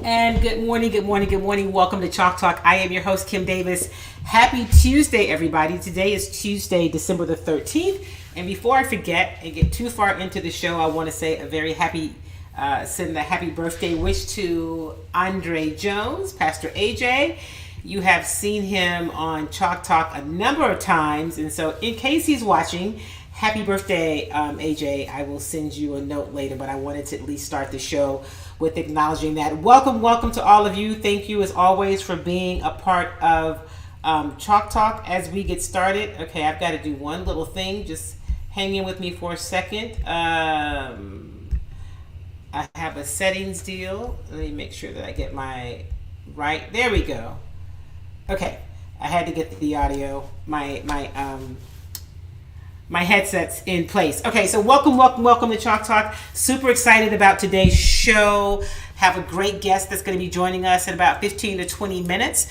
And good morning, good morning, good morning. Welcome to Chalk Talk. I am your host, Kim Davis. Happy Tuesday, everybody. Today is Tuesday, December the 13th. And before I forget and get too far into the show, I want to say send a happy birthday wish to Andre Jones, Pastor AJ. You have seen him on Chalk Talk a number of times. And so in case he's watching, happy birthday, AJ. I will send you a note later, but I wanted to at least start the show with acknowledging that. Welcome to all of you. Thank you as always for being a part of Chalk Talk as we get started. Okay, I've got to do one little thing. Just hang in with me for a second. I have a settings deal. Let me make sure that I get my right. There we go. Okay, I had to get the audio. My headset's in place. Okay, so welcome to Chalk Talk. Super excited about today's show. Have a great guest that's going to be joining us in about 15 to 20 minutes.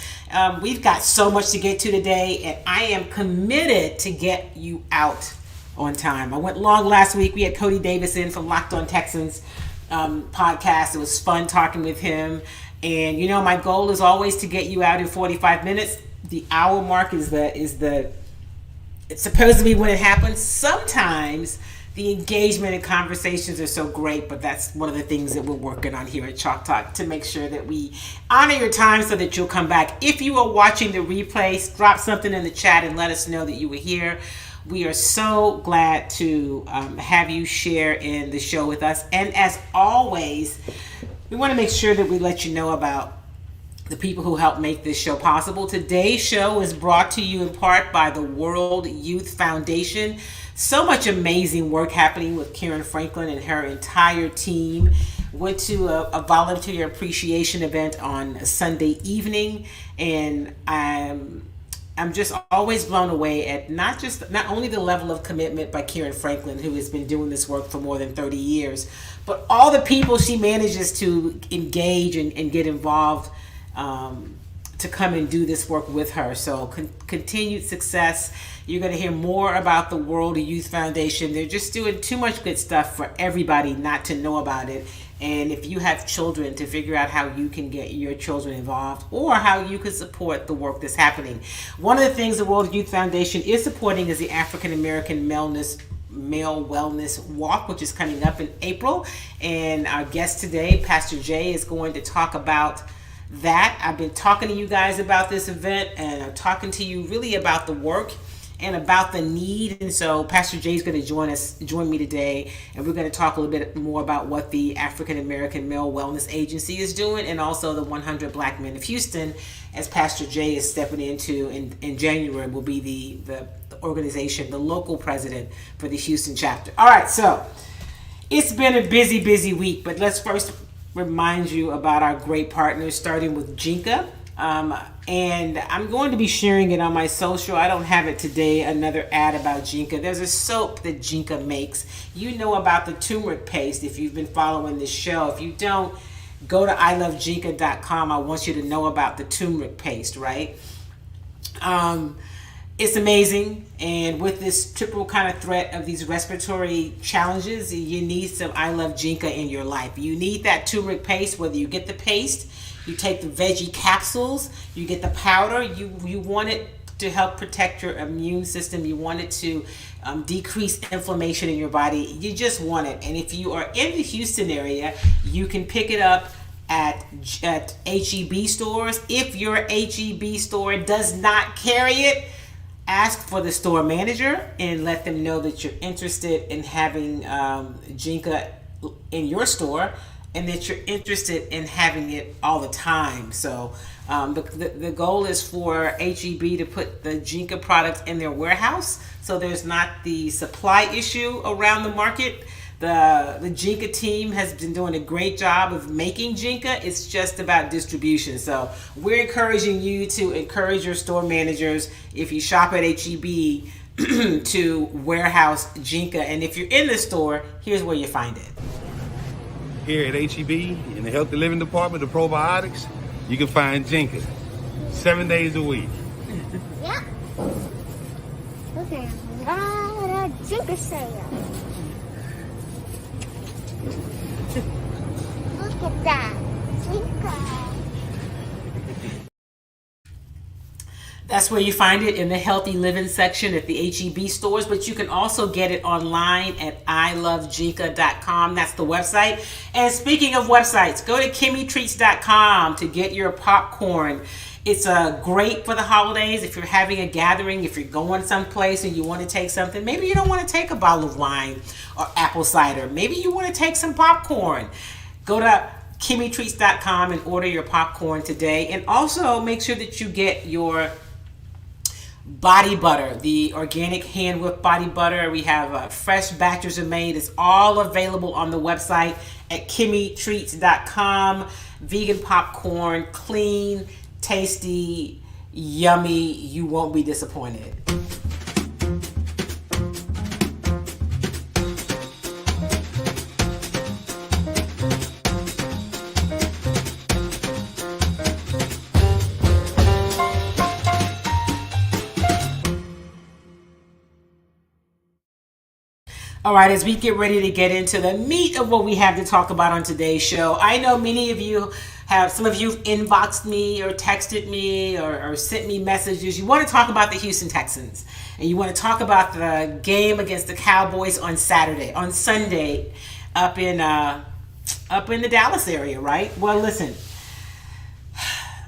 We've got so much to get to today, and I am committed to get you out on time. I went long last week. We had Cody Davis in from Locked On Texans podcast. It was fun talking with him. And, you know, my goal is always to get you out in 45 minutes. The hour mark it's supposed to be when it happens. Sometimes the engagement and conversations are so great, but that's one of the things that we're working on here at Chalk Talk to make sure that we honor your time so that you'll come back. If you are watching the replays, drop something in the chat and let us know that you were here. We are so glad to have you share in the show with us. And as always, we want to make sure that we let you know about the people who help make this show possible. Today's show is brought to you in part by the World Youth Foundation. So much amazing work happening with Karen Franklin and her entire team. Went to a volunteer appreciation event on Sunday evening, and I'm just always blown away at not only the level of commitment by Karen Franklin, who has been doing this work for more than 30 years, but all the people she manages to engage and get involved to come and do this work with her. So continued success. You're going to hear more about the World Youth Foundation. They're just doing too much good stuff for everybody not to know about it. And if you have children, to figure out how you can get your children involved or how you can support the work that's happening. One of the things the World Youth Foundation is supporting is the African American Male Wellness Walk, which is coming up in April. And our guest today, Pastor Jay, is going to talk about that. I've been talking to you guys about this event, and I'm talking to you really about the work and about the need. And so Pastor Jay is going to join me today, and we're going to talk a little bit more about what the African American Male Wellness Agency is doing, and also the 100 Black Men of Houston, as Pastor Jay is stepping into in January, will be the organization, the local president for the Houston chapter. All right, so it's been a busy week, but let's first remind you about our great partners, starting with Jinka. And I'm going to be sharing it on my social. I don't have it today, another ad about Jinka. There's a soap that Jinka makes. You know about the turmeric paste if you've been following this show. If you don't, go to ilovejinka.com. I want you to know about the turmeric paste, right? It's amazing, and with this triple kind of threat of these respiratory challenges, you need some I Love Jinka in your life. You need that turmeric paste, whether you get the paste, you take the veggie capsules, you get the powder. You want it to help protect your immune system. You want it to decrease inflammation in your body. You just want it. And if you are in the Houston area, you can pick it up at HEB stores. If your HEB store does not carry it, ask for the store manager and let them know that you're interested in having Jinka in your store and that you're interested in having it all the time. So the goal is for HEB to put the Jinka products in their warehouse so there's not the supply issue around the market. The Jinka team has been doing a great job of making Jinka. It's just about distribution. So we're encouraging you to encourage your store managers, if you shop at HEB, to warehouse Jinka. And if you're in the store, here's where you find it. Here at HEB, in the Healthy Living Department, the probiotics, you can find Jinka 7 days a week. Yeah. Look at a lot of Jinka sale. Look at that. Jinka. That's where you find it, in the healthy living section at the HEB stores, but you can also get it online at ilovejinka.com. That's the website. And speaking of websites, go to kimmytreats.com to get your popcorn. It's great for the holidays. If you're having a gathering, if you're going someplace and you want to take something, maybe you don't want to take a bottle of wine or apple cider. Maybe you want to take some popcorn. Go to kimmytreats.com and order your popcorn today. And also make sure that you get your body butter, the organic hand whipped body butter. We have fresh batches are made. It's all available on the website at kimmytreats.com. Vegan popcorn, clean, tasty, yummy. You won't be disappointed. All right, as we get ready to get into the meat of what we have to talk about on today's show, I know many of you some of you inboxed me or texted me or sent me messages. You want to talk about the Houston Texans, and you want to talk about the game against the Cowboys on Sunday, up in the Dallas area, right? Well, listen,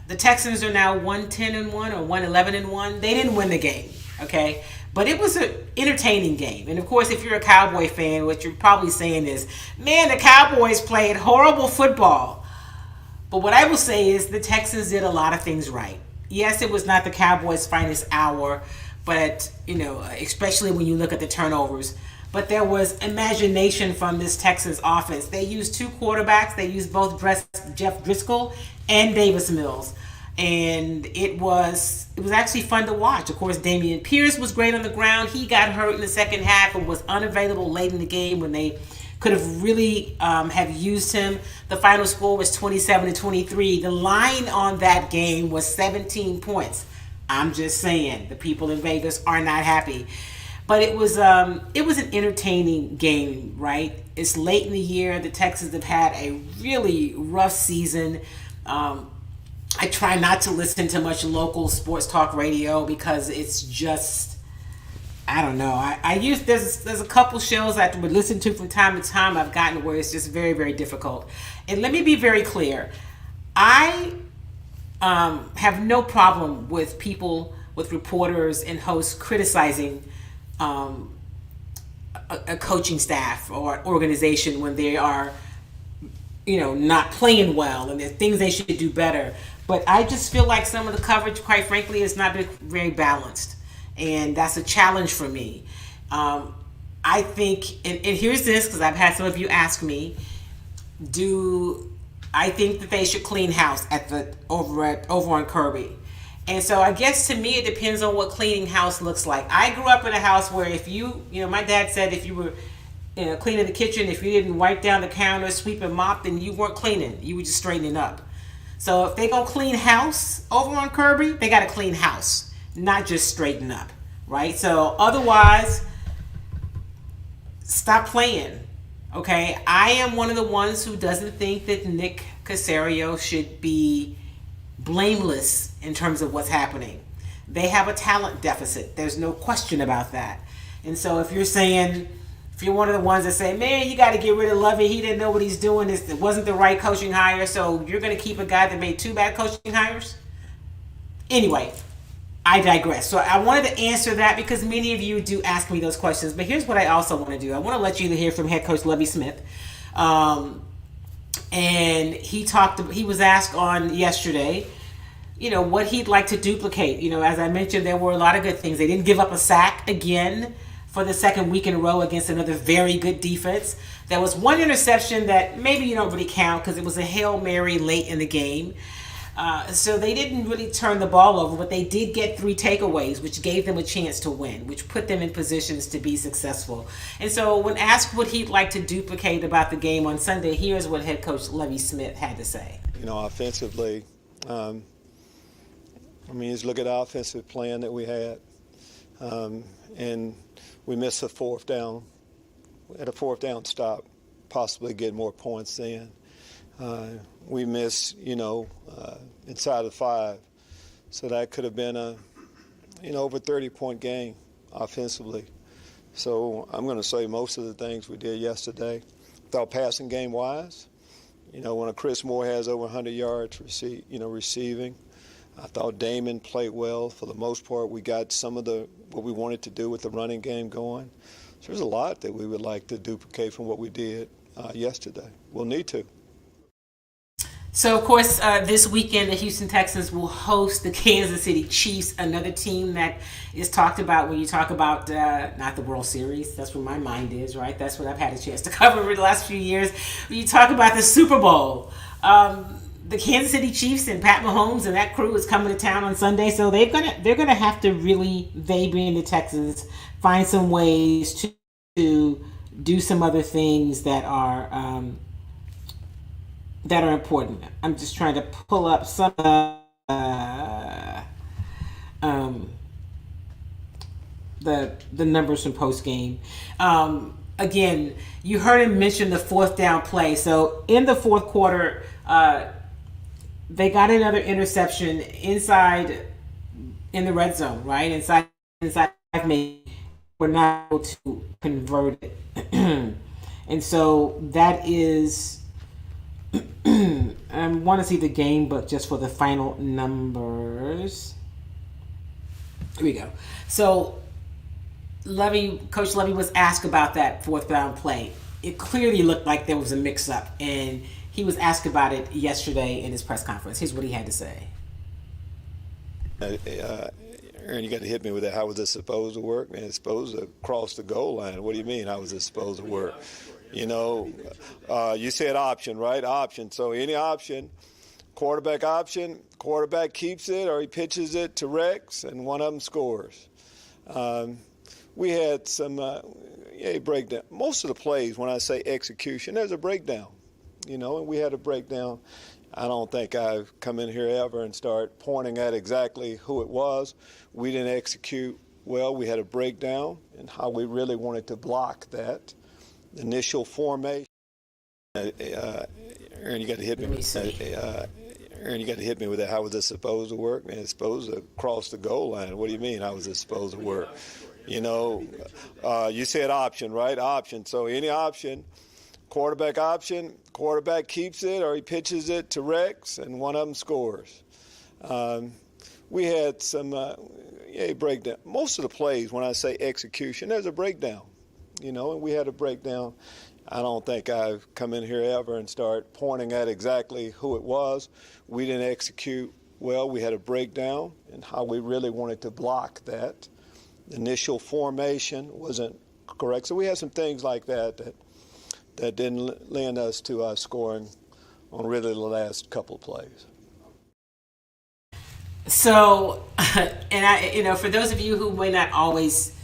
the Texans are now 1-10-1 or 1-11-1. They didn't win the game, okay? But it was an entertaining game. And, of course, if you're a Cowboy fan, what you're probably saying is, man, the Cowboys played horrible football. But what I will say is the Texans did a lot of things right. Yes, it was not the Cowboys' finest hour, but, especially when you look at the turnovers. But there was imagination from this Texans offense. They used two quarterbacks. They used both Jeff Driskel and Davis Mills. And it was actually fun to watch. Of course, Damian Pierce was great on the ground. He got hurt in the second half and was unavailable late in the game when they could have really have used him. The final score was 27-23. The line on that game was 17 points. I'm just saying, the people in Vegas are not happy. But it was an entertaining game, right? It's late in the year. The Texans have had a really rough season. I try not to listen to much local sports talk radio because it's just, I don't know. There's a couple shows I would listen to from time to time. I've gotten where it's just very, very difficult. And let me be very clear. I have no problem with people, with reporters and hosts criticizing a coaching staff or organization when they are, not playing well and there's things they should do better. But I just feel like some of the coverage, quite frankly, has not been very balanced. And that's a challenge for me. I think, and here's this, because I've had some of you ask me, I think that they should clean house over on Kirby. And so I guess to me it depends on what cleaning house looks like. I grew up in a house where if my dad said if you were cleaning the kitchen, if you didn't wipe down the counter, sweep and mop, then you weren't cleaning. You were just straightening up. So if they gonna clean house over on Kirby, they gotta clean house, not just straighten up, right? So otherwise, stop playing, okay? I am one of the ones who doesn't think that Nick Caserio should be blameless in terms of what's happening. They have a talent deficit. There's no question about that. And so if you're one of the ones that say, man, you got to get rid of Lovie. He didn't know what he's doing. It wasn't the right coaching hire. So you're going to keep a guy that made two bad coaching hires? Anyway, I digress. So I wanted to answer that because many of you do ask me those questions. But here's what I also want to do. I want to let you hear from head coach Lovie Smith. And he was asked on yesterday, what he'd like to duplicate. As I mentioned, there were a lot of good things. They didn't give up a sack again for the second week in a row against another very good defense. There was one interception that maybe you don't really count because it was a Hail Mary late in the game. So they didn't really turn the ball over, but they did get 3 takeaways, which gave them a chance to win, which put them in positions to be successful. And so when asked what he'd like to duplicate about the game on Sunday, here's what head coach Lovie Smith had to say. Offensively, just look at the offensive plan that we had. And we missed a fourth down stop, possibly get more points in. We missed, inside of 5. So that could have been a, over 30-point game offensively. So I'm going to say most of the things we did yesterday. Thought passing game wise, when a Chris Moore has over 100 yards receiving. I thought Damon played well for the most part. We got some of what we wanted to do with the running game going. So there's a lot that we would like to duplicate from what we did yesterday. We'll need to. So, of course, this weekend, the Houston Texans will host the Kansas City Chiefs, another team that is talked about when you talk about, not the World Series. That's where my mind is, right? That's what I've had a chance to cover over the last few years. When you talk about the Super Bowl, the Kansas City Chiefs and Pat Mahomes and that crew is coming to town on Sunday. So they're gonna have to really, they being the Texans, find some ways to do some other things that are important. I'm just trying to pull up some the numbers from post game. Again, you heard him mention the 4th down play. So in the 4th quarter, they got another interception inside in the red zone, right? Inside 5 minutes. We're not able to convert it. And so that is, I want to see the game, but just for the final numbers. Here we go. So Coach Lovie was asked about that 4th down play. It clearly looked like there was a mix-up, and he was asked about it yesterday in his press conference. Here's what he had to say. Aaron, you got to hit me with that. How was this supposed to work? Man, it's supposed to cross the goal line. What do you mean, how was this supposed to work? You said option, right? Option. So any option, quarterback option, quarterback keeps it or he pitches it to Rex, and one of them scores. We had some breakdown. Most of the plays, when I say execution, there's a breakdown, and we had a breakdown. I don't think I've come in here ever and start pointing at exactly who it was. We didn't execute well. We had a breakdown in how we really wanted to block that initial formation. Aaron, you got to hit me. Aaron, you got to hit me with that. How was this supposed to work? Man, it's supposed to cross the goal line. What do you mean? How was this supposed to work? You said option, right? Option. So any option, quarterback option, quarterback keeps it or he pitches it to Rex, and one of them scores. We had some breakdown. Most of the plays, when I say execution, there's a breakdown, and we had a breakdown. I don't think I've come in here ever and start pointing at exactly who it was. We didn't execute well. We had a breakdown in how we really wanted to block that. The initial formation wasn't correct. So we had some things like that didn't lend us to scoring on really the last couple of plays. So, and for those of you who may not always,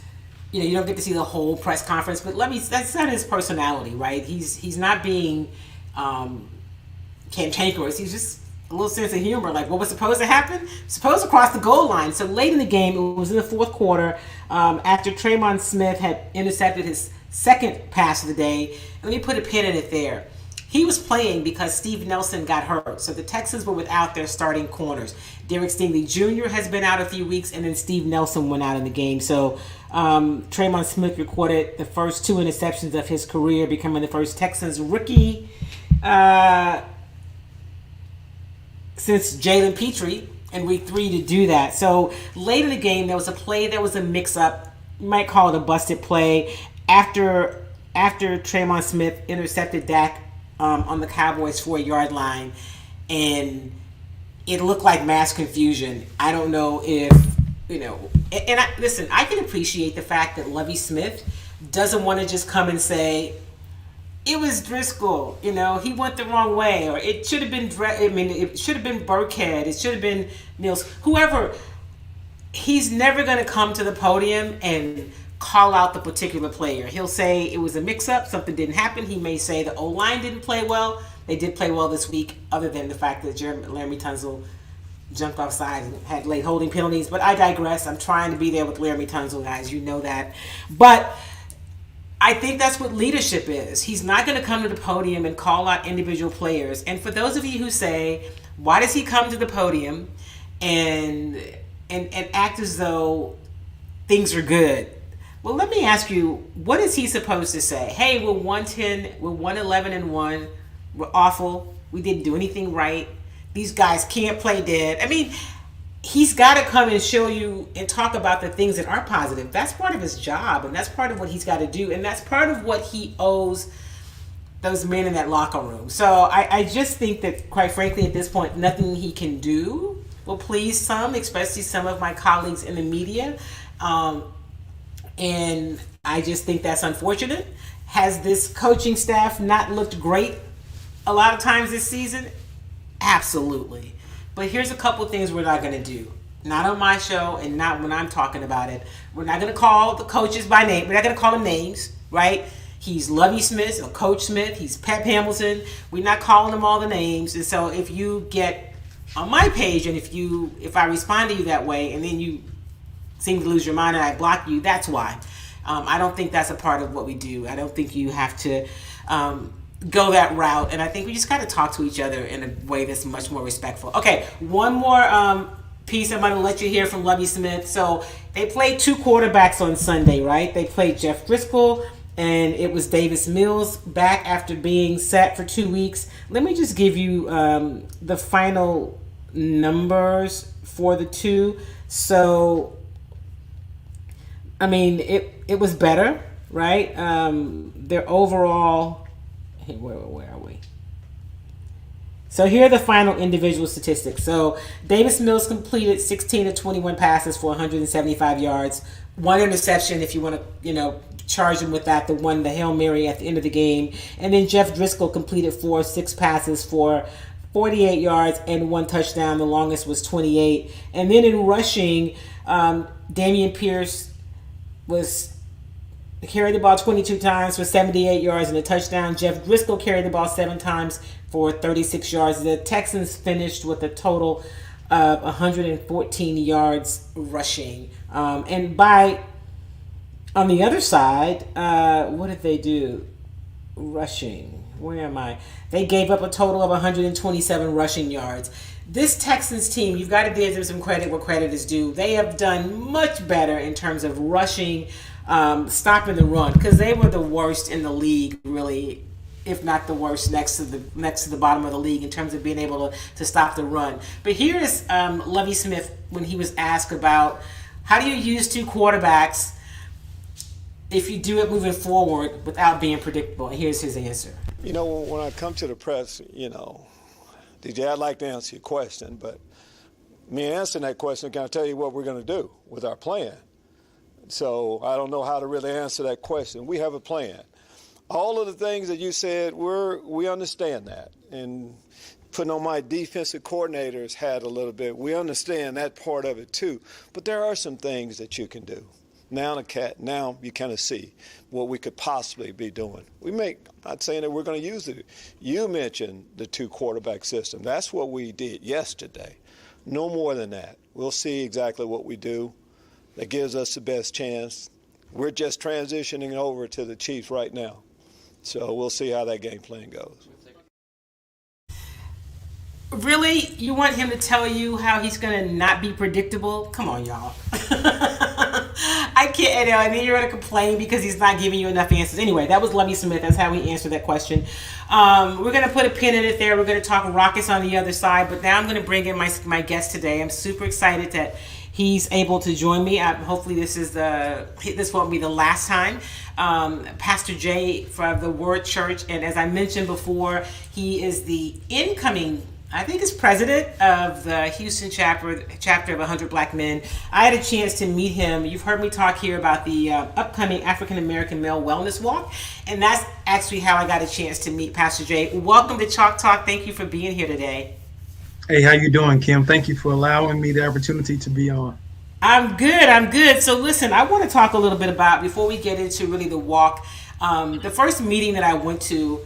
you don't get to see the whole press conference, but that's not his personality, right? He's not being cantankerous. He's just a little sense of humor. Like, what was supposed to happen? Supposed to cross the goal line. So late in the game, it was in the 4th quarter, after Tremon Smith had intercepted his 2nd pass of the day. Let me put a pin in it there. He was playing because Steve Nelson got hurt. So the Texans were without their starting corners. Derek Stingley Jr. has been out a few weeks, and then Steve Nelson went out in the game. So Tremon Smith recorded the first 2 interceptions of his career, becoming the first Texans rookie since Jalen Petrie in week 3 to do that. So late in the game, there was a play that was a mix-up. You might call it a busted play. After Tremon Smith intercepted Dak on the Cowboys 4-yard line, and it looked like mass confusion. I don't know if, listen, I can appreciate the fact that Lovie Smith doesn't want to just come and say, it was Driskel, he went the wrong way, or it should have been, it should have been Burkhead, it should have been Mills, whoever. He's never going to come to the podium and call out the particular player. He'll say it was a mix-up, something didn't happen. He may say the O-line didn't play well. They did play well this week, other than the fact that Laramie Tunsil jumped offside and had late holding penalties. But I digress. I'm trying to be there with Laramie Tunsil, guys. You know that. But I think that's what leadership is. He's not going to come to the podium and call out individual players. And for those of you who say, why does he come to the podium and act as though things are good? Well, let me ask you, what is he supposed to say? Hey, we're 110, we're 111-1, we're awful, we didn't do anything right, these guys can't play dead. I mean, he's got to come and show you and talk about the things that are positive. That's part of his job, and that's part of what he's got to do, and that's part of what he owes those men in that locker room. So I just think that, quite frankly, at this point, nothing he can do will please some, especially some of my colleagues in the media. And I just think that's unfortunate. Has this coaching staff not looked great a lot of times this season? Absolutely. But here's a couple of things we're not going to do. Not on my show and not when I'm talking about it. We're not going to call the coaches by name. We're not going to call them names, right? He's Lovie Smith or Coach Smith. He's Pep Hamilton. We're not calling them all the names. And so if you get on my page and if I respond to you that way and then you seem to lose your mind and I block you, that's why. I don't think that's a part of what we do. I don't think you have to go that route. And I think we just got to talk to each other in a way that's much more respectful. Okay, one more piece I'm going to let you hear from Lovie Smith. So they played two quarterbacks on Sunday, right? They played Jeff Driskel and it was Davis Mills back after being sat for 2 weeks. Let me just give you the final numbers for the two. So, I mean, it was better, right? Their overall, where are we? So here are the final individual statistics. So Davis Mills completed 16 of 21 passes for 175 yards, one interception if you want to, charge him with that, the Hail Mary at the end of the game. And then Jeff Driskel completed 4 of 6 passes for 48 yards and 1 touchdown. The longest was 28. And then in rushing, Damian Pierce carried the ball 22 times for 78 yards and a touchdown. Jeff Driskel carried the ball 7 times for 36 yards. The Texans finished with a total of 114 yards rushing. And on the other side, what did they do? Rushing. Where am I? They gave up a total of 127 rushing yards. This Texans team, you've got to give them some credit where credit is due. They have done much better in terms of rushing, stopping the run, because they were the worst in the league, really, if not the worst, next to the bottom of the league in terms of being able to stop the run. But here is Lovie Smith when he was asked about how do you use two quarterbacks if you do it moving forward without being predictable. And here's his answer. When I come to the press, DJ, I'd like to answer your question, but me answering that question, can I tell you what we're going to do with our plan? So I don't know how to really answer that question. We have a plan. All of the things that you said, we understand that. And putting on my defensive coordinator's hat a little bit, we understand that part of it too. But there are some things that you can do. Now you kind of see what we could possibly be doing. I'm not saying that we're going to use it. You mentioned the 2 quarterback system. That's what we did yesterday. No more than that. We'll see exactly what we do that gives us the best chance. We're just transitioning over to the Chiefs right now. So we'll see how that game plan goes. Really? You want him to tell you how he's going to not be predictable? Come on, y'all. I can't, and then you're going to complain because he's not giving you enough answers. Anyway, that was Lovie Smith. That's how he answered that question. We're going to put a pin in it there. We're going to talk Rockets on the other side. But now I'm going to bring in my guest today. I'm super excited that he's able to join me. Hopefully this won't be the last time. Pastor Jay from the Word Church. And as I mentioned before, he is the incoming, I think, is president of the Houston chapter of 100 Black Men. I had a chance to meet him. You've heard me talk here about the upcoming African American Male Wellness Walk, and that's actually how I got a chance to meet Pastor Jay. Welcome to Chalk Talk. Thank you for being here today. Hey, how you doing, Kim? Thank you for allowing me the opportunity to be on. I'm good. So listen, I want to talk a little bit about, before we get into really the walk, the first meeting that I went to,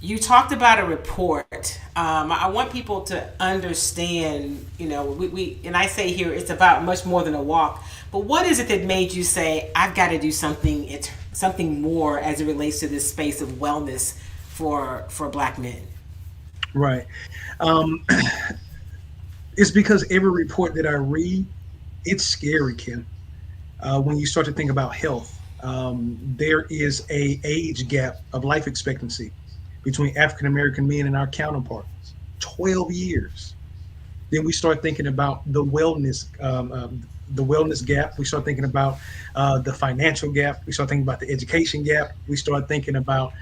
You talked about a report. I want people to understand, we and I say here it's about much more than a walk. But what is it that made you say, I've got to do something more as it relates to this space of wellness for Black men? Right. Um, it's because every report that I read, it's scary, Kim. When you start to think about health, there is a age gap of life expectancy between African American men and our counterparts, 12 years. Then we start thinking about the wellness gap. We start thinking about the financial gap. We start thinking about the education gap. We start thinking about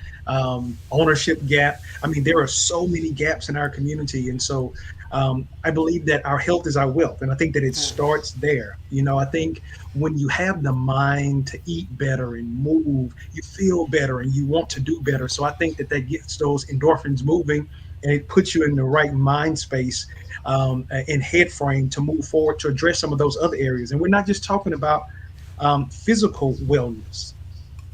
ownership gap. I mean, there are so many gaps in our community, and so I believe that our health is our wealth, and I think that it starts there. I think when you have the mind to eat better and move, you feel better and you want to do better. So I think that gets those endorphins moving, and it puts you in the right mind space and head frame to move forward to address some of those other areas. And we're not just talking about physical wellness,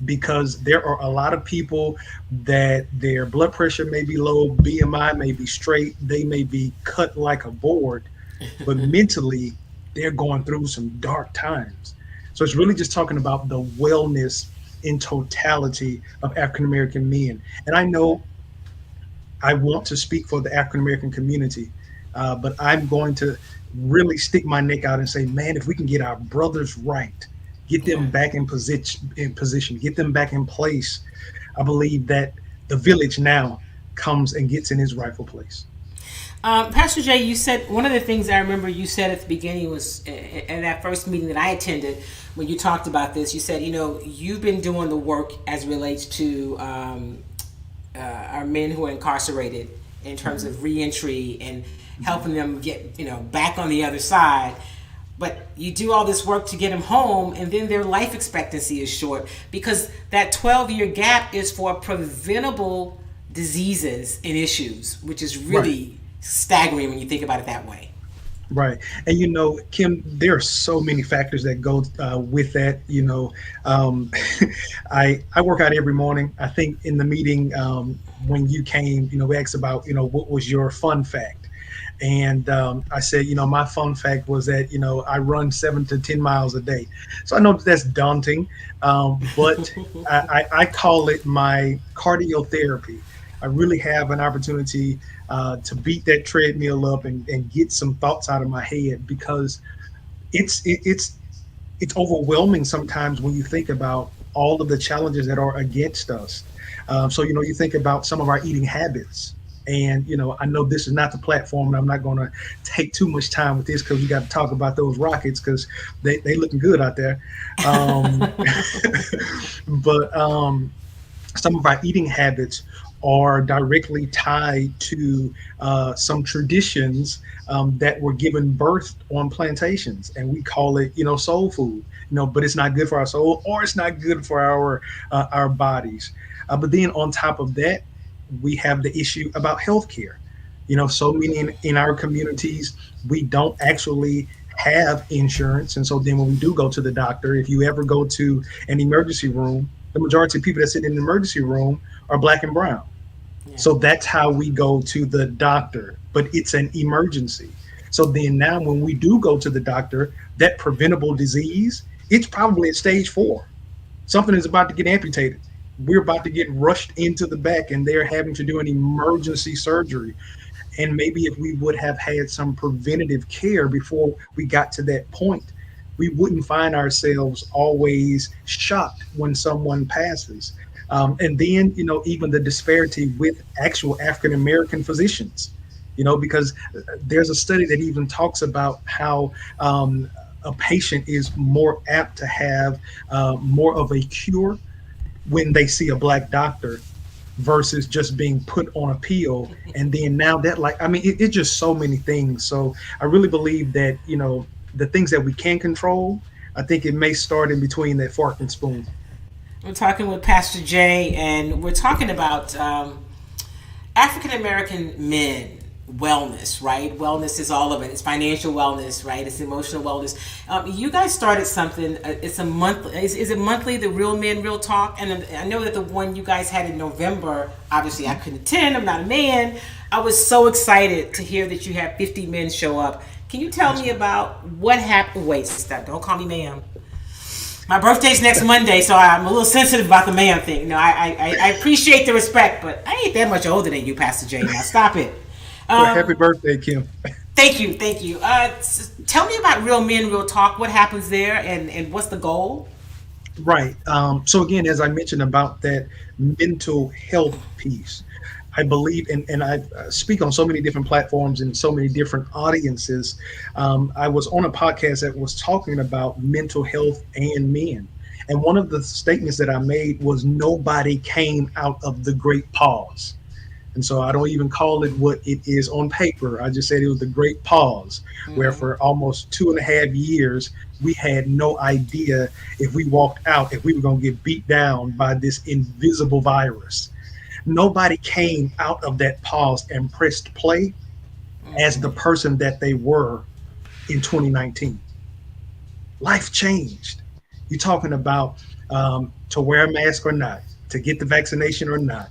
because there are a lot of people that their blood pressure may be low, BMI may be straight, they may be cut like a board, but mentally they're going through some dark times. So it's really just talking about the wellness in totality of African American men. And I know I want to speak for the African American community, but I'm going to really stick my neck out and say, man, if we can get our brothers right, get them back in position, get them back in place, I believe that the village now comes and gets in his rightful place. Pastor Jay, you said one of the things I remember you said at the beginning was in that first meeting that I attended when you talked about this. You said, you've been doing the work as it relates to our men who are incarcerated in terms of reentry and helping them get back on the other side. But you do all this work to get them home, and then their life expectancy is short because that 12-year gap is for preventable diseases and issues, which is really staggering when you think about it that way. Right. And, Kim, there are so many factors that go with that. I work out every morning. I think in the meeting when you came, we asked about, what was your fun fact? And I said, my fun fact was that, I run 7 to 10 miles a day. So I know that's daunting, but I call it my cardio therapy. I really have an opportunity to beat that treadmill up and get some thoughts out of my head, because it's overwhelming sometimes when you think about all of the challenges that are against us. So, you think about some of our eating habits. And, I know this is not the platform, and I'm not going to take too much time with this because we got to talk about those Rockets because they looking good out there. But some of our eating habits are directly tied to some traditions that were given birth on plantations, and we call it, soul food. But it's not good for our soul, or it's not good for our bodies. But then on top of that, we have the issue about healthcare. So many in our communities, we don't actually have insurance, and so then when we do go to the doctor, if you ever go to an emergency room, the majority of people that sit in the emergency room are Black and brown. So that's how we go to the doctor, but it's an emergency. So then now when we do go to the doctor, that preventable disease, it's probably at stage 4. Something is about to get amputated. We're about to get rushed into the back and they're having to do an emergency surgery. And maybe if we would have had some preventative care before we got to that point, we wouldn't find ourselves always shocked when someone passes. And then, even the disparity with actual African-American physicians, because there's a study that even talks about how a patient is more apt to have more of a cure when they see a Black doctor versus just being put on a pill. And then now that it's just so many things. So I really believe that, the things that we can control, I think it may start in between that fork and spoon. We're talking with Pastor Jay, and we're talking about African American men wellness, right? Wellness is all of it. It's financial wellness, right? It's emotional wellness. You guys started something. It's a month. Is it monthly? The Real Men Real Talk. And I know that the one you guys had in November. Obviously, I couldn't attend. I'm not a man. I was so excited to hear that you had 50 men show up. Can you tell me about what happened? Wait, stop! Don't call me ma'am. My birthday's next Monday, so I'm a little sensitive about the man thing. No, I appreciate the respect, but I ain't that much older than you, Pastor Jay. Now stop it. Well, happy birthday, Kim. Thank you. Tell me about Real Men Real Talk. What happens there, and what's the goal? Right. So again, as I mentioned about that mental health piece, I believe, and I speak on so many different platforms and so many different audiences. I was on a podcast that was talking about mental health and men. And one of the statements that I made was nobody came out of the great pause. And so I don't even call it what it is on paper. I just said it was the great pause, where for almost 2.5 years, we had no idea if we walked out, if we were going to get beat down by this invisible virus. Nobody came out of that pause and pressed play as the person that they were in 2019. Life changed. You're talking about to wear a mask or not, to get the vaccination or not.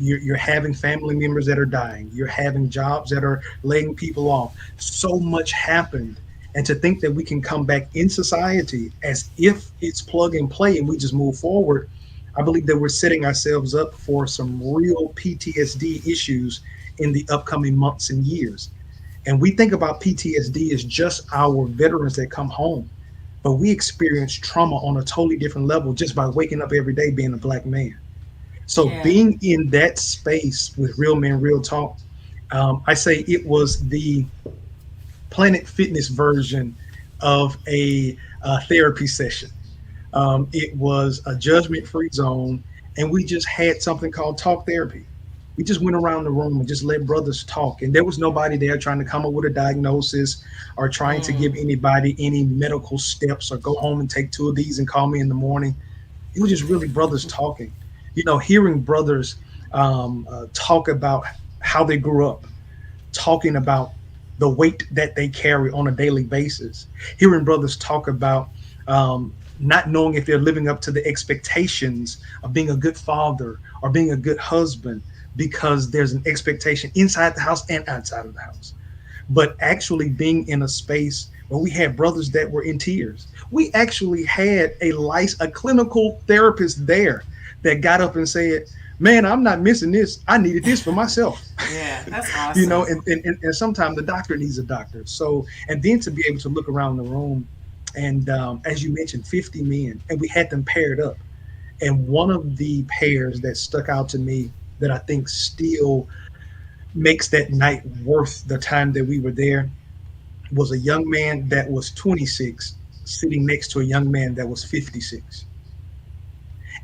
You're having family members that are dying. You're having jobs that are laying people off. So much happened. And to think that we can come back in society as if it's plug and play and we just move forward, I believe that we're setting ourselves up for some real PTSD issues in the upcoming months and years. And we think about PTSD as just our veterans that come home, but we experience trauma on a totally different level just by waking up every day being a Black man. So being in that space with Real Men Real Talk, I say it was the Planet Fitness version of a therapy session. It was a judgment-free zone, and we just had something called talk therapy. We just went around the room and just let brothers talk, and there was nobody there trying to come up with a diagnosis or trying to give anybody any medical steps or go home and take 2 of these and call me in the morning. It was just really brothers talking. You know, hearing brothers talk about how they grew up, talking about the weight that they carry on a daily basis, hearing brothers talk about not knowing if they're living up to the expectations of being a good father or being a good husband, because there's an expectation inside the house and outside of the house. But actually being in a space where we had brothers that were in tears. We actually had a clinical therapist there that got up and said, man, I'm not missing this. I needed this for myself. Yeah, that's awesome. You know, and sometimes the doctor needs a doctor. So, and then to be able to look around the room and as you mentioned, 50 men, and we had them paired up. And one of the pairs that stuck out to me that I think still makes that night worth the time that we were there was a young man that was 26 sitting next to a young man that was 56.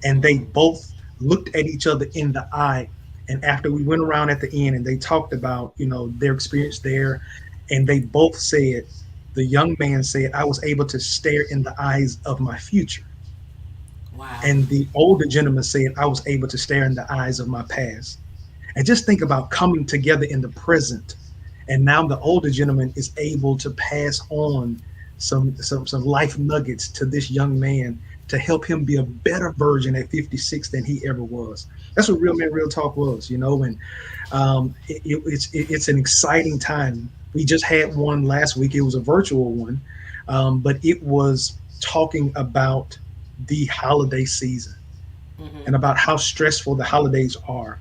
And they both looked at each other in the eye. And after we went around at the end and they talked about, you know, their experience there, and they both said, the young man said, I was able to stare in the eyes of my future. Wow. And the older gentleman said, I was able to stare in the eyes of my past. And just think about coming together in the present. And now the older gentleman is able to pass on some life nuggets to this young man to help him be a better version at 56 than he ever was. That's what Real Men Real Talk was, you know, and it's an exciting time. We just had one last week. It was a virtual one, but it was talking about the holiday season and about how stressful the holidays are.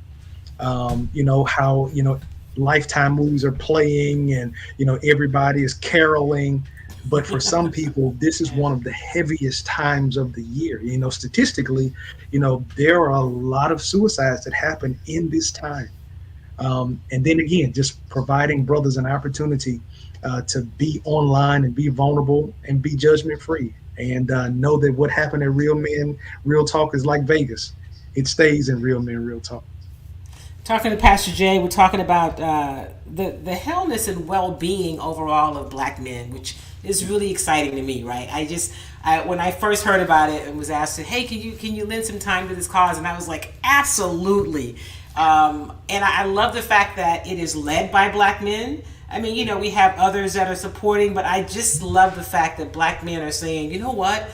You know, how, you know, Lifetime movies are playing and, you know, everybody is caroling. But for some people, this is one of the heaviest times of the year. You know, statistically, you know, there are a lot of suicides that happen in this time. And then again, just providing brothers an opportunity to be online and be vulnerable and be judgment free, and know that what happened at Real Men Real Talk is like Vegas. It stays in Real Men Real Talk. Talking to Pastor Jay, we're talking about the wellness and well-being overall of Black men, which is really exciting to me, right? When I first heard about it and was asked, hey, can you lend some time to this cause? And I was like, absolutely. And I love the fact that it is led by black men. I mean, we have others that are supporting, but I just love the fact that black men are saying, you know what,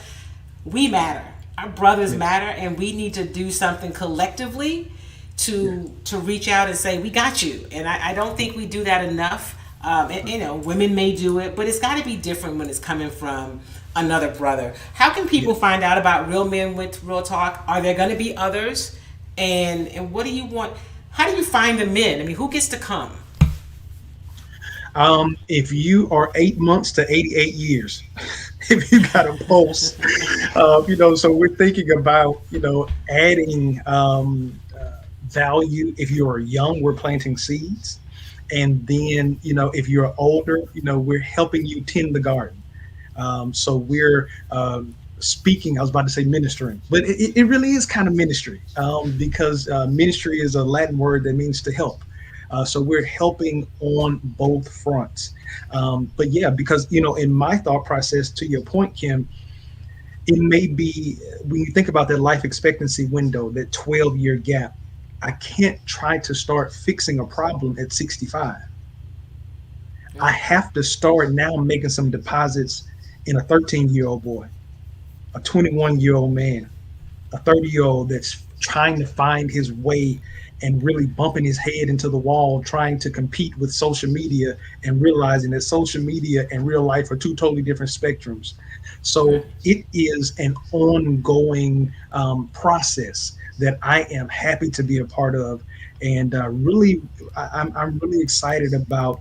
we matter. Our brothers matter, and we need to do something collectively to reach out and say, we got you. And I don't think we do that enough. And, women may do it, but it's got to be different when it's coming from another brother. How can people find out about Real Men with Real Talk? Are there going to be others? And what do you want? How do you find the men? I mean, who gets to come? If you are 8 months to 88 years, if you got a pulse, so we're thinking about, adding value. If you're young, we're planting seeds. And then, if you're older, we're helping you tend the garden. So we're speaking, I was about to say ministering, but it really is kind of ministry because ministry is a Latin word that means to help. So we're helping on both fronts. But yeah, because, in my thought process, to your point, Kim, it may be when you think about that life expectancy window, that 12-year gap, I can't try to start fixing a problem at 65. I have to start now making some deposits in a 13-year-old boy, a 21-year-old man, a 30-year-old that's trying to find his way and really bumping his head into the wall, trying to compete with social media and realizing that social media and real life are two totally different spectrums. So it is an ongoing process that I am happy to be a part of. And I'm really excited about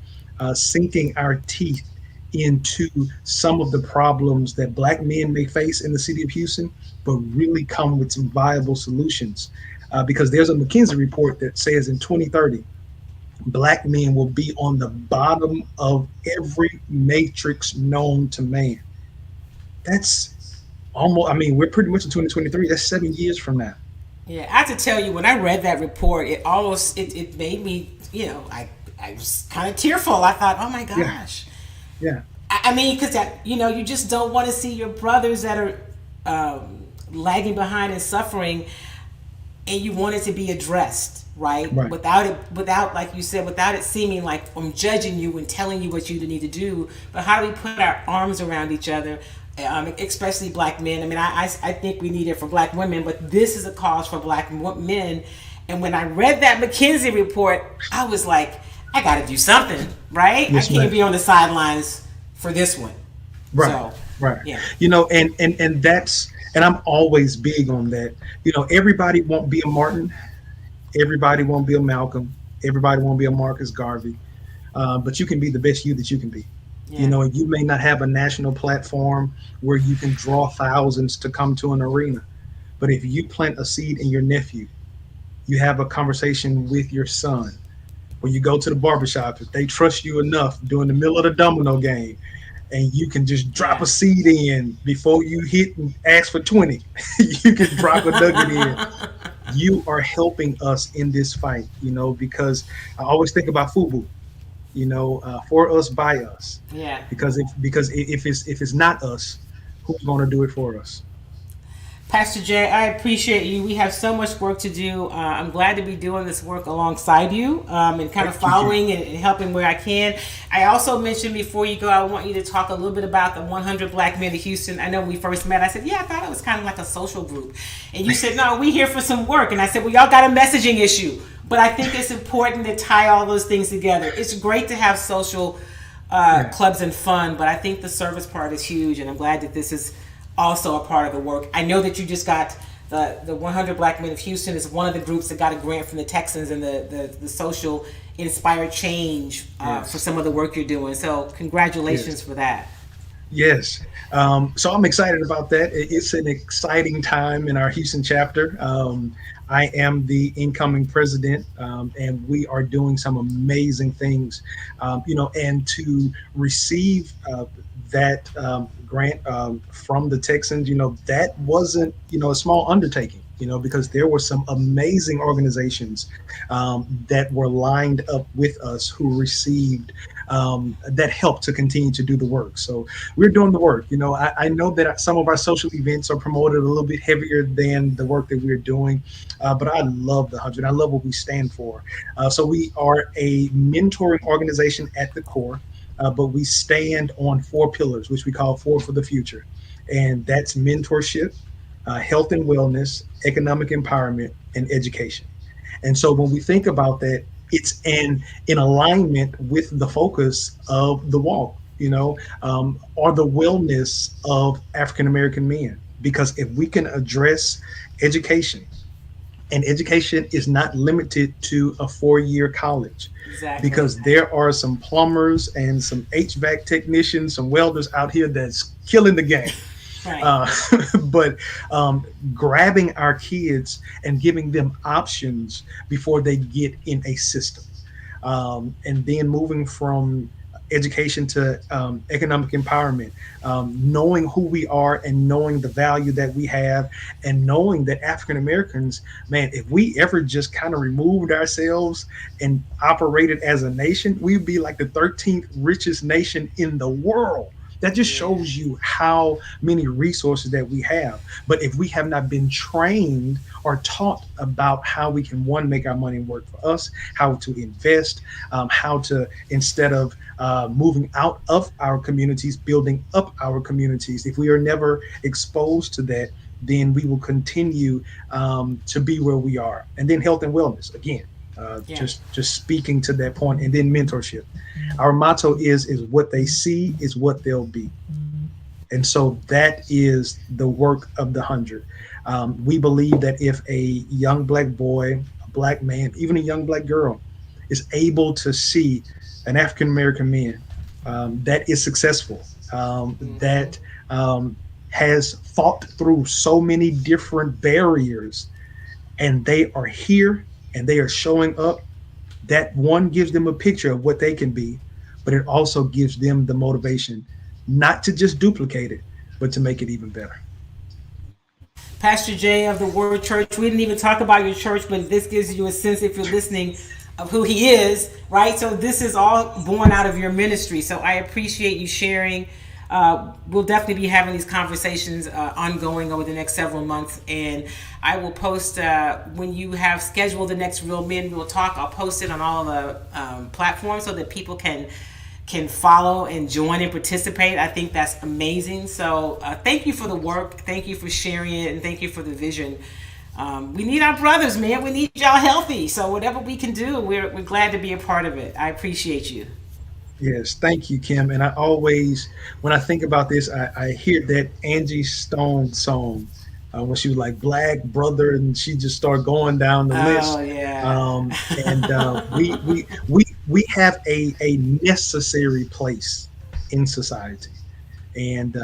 sinking our teeth into some of the problems that black men may face in the city of Houston, but really come with some viable solutions. Because there's a McKinsey report that says in 2030, black men will be on the bottom of every matrix known to man. That's almost, we're pretty much in 2023. That's 7 years from now. Yeah, I have to tell you, when I read that report, it made me, I was kind of tearful. I thought, oh my gosh. Yeah. Because you just don't want to see your brothers that are lagging behind and suffering, and you want it to be addressed, right? Without, like you said, without it seeming like I'm judging you and telling you what you need to do. But how do we put our arms around each other, especially black men? I think we need it for black women, but this is a cause for black men. And when I read that McKinsey report, I was like, I got to do something, right? Yes, I can't be on the sidelines for this one. Right. So, right. Yeah. And that's, and I'm always big on that. Everybody won't be a Martin. Everybody won't be a Malcolm. Everybody won't be a Marcus Garvey. But you can be the best you that you can be. Yeah. And you may not have a national platform where you can draw thousands to come to an arena. But if you plant a seed in your nephew, you have a conversation with your son, when you go to the barbershop, if they trust you enough during the middle of the domino game, and you can just drop a seed in before you hit and ask for 20, you can drop a nugget in. You are helping us in this fight, because I always think about FUBU, for us, by us. Yeah. Because if it's not us, who's going to do it for us? Pastor Jay, I appreciate you. We have so much work to do. I'm glad to be doing this work alongside you and kind of following and helping where I can. I also mentioned before you go, I want you to talk a little bit about the 100 Black Men of Houston. I know when we first met, I said, I thought it was kind of like a social group. And you said, no, we here for some work. And I said, well, y'all got a messaging issue. But I think it's important to tie all those things together. It's great to have social clubs and fun, but I think the service part is huge. And I'm glad that this is also a part of the work. I know that you just got the 100 Black Men of Houston is one of the groups that got a grant from the Texans and the social inspired change for some of the work you're doing. So congratulations for that. Yes. So I'm excited about that. It's an exciting time in our Houston chapter. I am the incoming president, and we are doing some amazing things, and to receive that grant from the Texans, that wasn't, a small undertaking, because there were some amazing organizations that were lined up with us who received that help to continue to do the work. So we're doing the work. I know that some of our social events are promoted a little bit heavier than the work that we're doing, but I love the 100. I love what we stand for. So we are a mentoring organization at the core, but we stand on 4 pillars, which we call 4 for the future. And that's mentorship, health and wellness, economic empowerment, and education. And so when we think about that, it's in alignment with the focus of the walk, or the wellness of African American men. Because if we can address education, and education is not limited to a 4-year college. Exactly. Because there are some plumbers and some HVAC technicians, some welders out here that's killing the game. Right. But grabbing our kids and giving them options before they get in a system, and then moving from education to economic empowerment, knowing who we are and knowing the value that we have, and knowing that African Americans, man, if we ever just kind of removed ourselves and operated as a nation, we'd be like the 13th richest nation in the world. That just shows you how many resources that we have. But if we have not been trained or taught about how we can, one, make our money work for us, how to invest, how to, instead of moving out of our communities, building up our communities, if we are never exposed to that, then we will continue to be where we are. And then health and wellness, again. Just speaking to that point, and then mentorship. Our motto is what they see is what they'll be. And so that is the work of the 100. We believe that if a young Black boy, a Black man, even a young Black girl is able to see an African American man that is successful, that has fought through so many different barriers, and they are here and they are showing up, that one gives them a picture of what they can be, but it also gives them the motivation not to just duplicate it, but to make it even better. Pastor Jay of the Word Church, we didn't even talk about your church, but this gives you a sense, if you're listening, of who he is, right? So this is all born out of your ministry. So I appreciate you sharing. We'll definitely be having these conversations ongoing over the next several months, and I will post when you have scheduled the next Real Men Real Talk. I'll post it on all of the platforms so that people can follow and join and participate. I think that's amazing. So thank you for the work, thank you for sharing it, and thank you for the vision. We need our brothers, man. We need y'all healthy. So whatever we can do, we're glad to be a part of it. I appreciate you. Yes, thank you, Kim. And I always, when I think about this, I hear that Angie Stone song when she was like Black brother, and she just started going down the list. Oh yeah. And we have a necessary place in society, and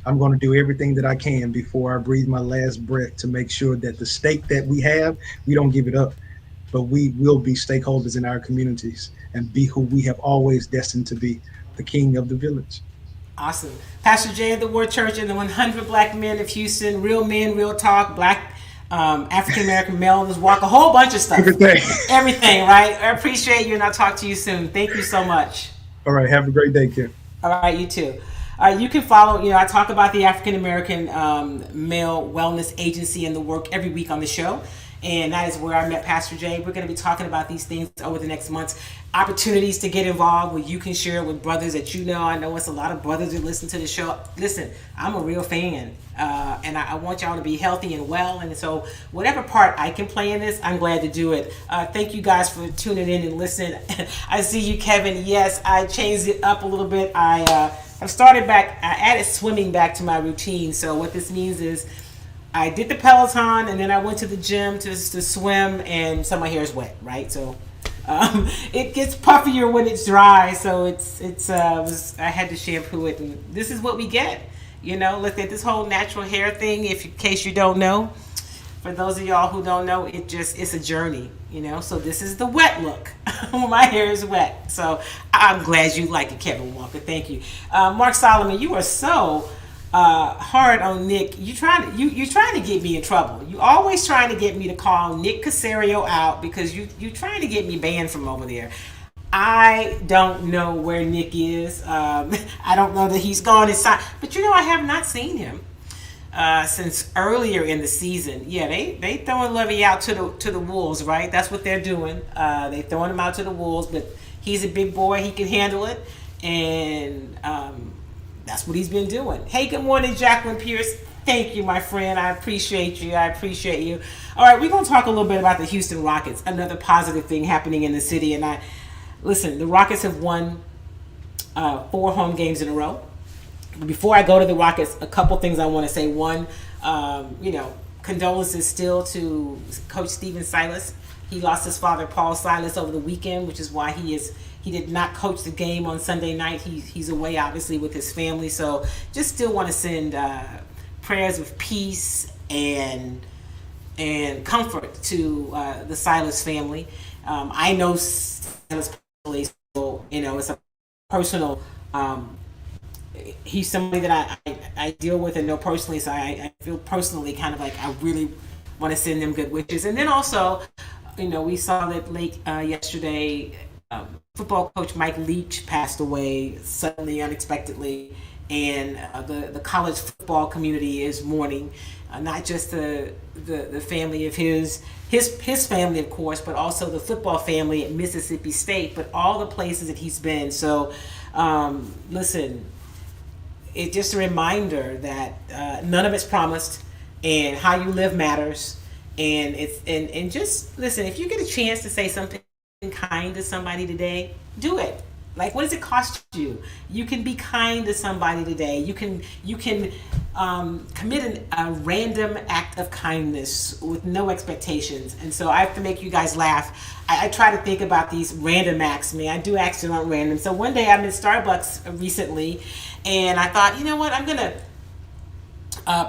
I'm going to do everything that I can before I breathe my last breath to make sure that the stake that we have, we don't give it up, but we will be stakeholders in our communities and be who we have always destined to be, the king of the village. Awesome. Pastor Jay of the Word Church and the 100 Black Men of Houston, Real Men, Real Talk, Black African American males, walk, a whole bunch of stuff. Everything, right? I appreciate you, and I'll talk to you soon. Thank you so much. All right. Have a great day, Kim. All right, you too. You can follow, I talk about the African American Male Wellness Agency and the work every week on the show. And that is where I met Pastor Jay. We're going to be talking about these things over the next months. Opportunities to get involved where you can share with brothers that you know. I know it's a lot of brothers who listen to the show. Listen, I'm a real fan. And I want y'all to be healthy and well. And so whatever part I can play in this, I'm glad to do it. Thank you guys for tuning in and listening. I see you, Kevin. Yes, I changed it up a little bit. I've started back. I added swimming back to my routine. So what this means is I did the Peloton, and then I went to the gym to swim, and so my hair is wet, right? So it gets puffier when it's dry. So I had to shampoo it, and this is what we get. Look at this whole natural hair thing. In case you don't know, for those of y'all who don't know, it's a journey. So this is the wet look. My hair is wet. So I'm glad you like it, Kevin Walker. Thank you, Mark Solomon. You are so hard on Nick. You're trying to get me in trouble. You always trying to get me to call Nick Casario out because you trying to get me banned from over there. I don't know where Nick is. I don't know that he's gone inside. But I have not seen him since earlier in the season. Yeah, they throwing Lovie out to the wolves, right? That's what they're doing. They throwing him out to the wolves, but he's a big boy. He can handle it, and that's what he's been doing. Hey, good morning, Jacqueline Pierce. Thank you, my friend. I appreciate you. All right, we're going to talk a little bit about the Houston Rockets, another positive thing happening in the city. And listen, the Rockets have won 4 home games in a row. Before I go to the Rockets, a couple things I want to say. One, condolences still to Coach Stephen Silas. He lost his father, Paul Silas, over the weekend, which is why he did not coach the game on Sunday night. He's away, obviously, with his family. So just still want to send prayers of peace and comfort to the Silas family. I know Silas personally, so it's a personal. He's somebody that I deal with and know personally, so I feel personally kind of like I really want to send them good wishes. And then also, we saw that late yesterday, football coach Mike Leach passed away suddenly, unexpectedly. And the college football community is mourning, not just the family of his family, of course, but also the football family at Mississippi State, but all the places that he's been. So, listen, it's just a reminder that none of it's promised, and how you live matters. And just listen. If you get a chance to say something kind to somebody today, do it. Like, what does it cost you? You can be kind to somebody today. You can commit a random act of kindness with no expectations. And so I have to make you guys laugh. I try to think about these random acts. I do acts that aren't random. So one day I'm in Starbucks recently, and I thought, you know what, I'm gonna